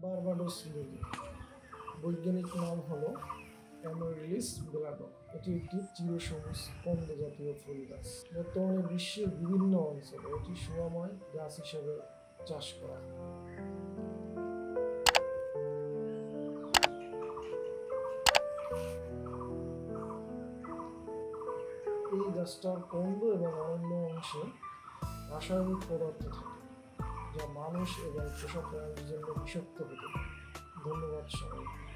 Barbados lily, বৈজ্ঞানিক নাম হলো অ্যামারিলিস বেলাডো। এটি একটি চিরসবুজ কন্দ জাতীয় ফুল গাছ। বর্তমানে বিশ্বের বিভিন্ন অঞ্চলে এটি শোভাময় গাছ হিসেবে চাষ করা হয়। এই গাছটার কন্দ এবং অন্যান্য অংশে রাসায়নিক পদার্থ থাকে, যা মানুষ এবং পোষা প্রাণীর জন্য বিষাক্ত হতে পারে। ধন্যবাদ সবাইকে।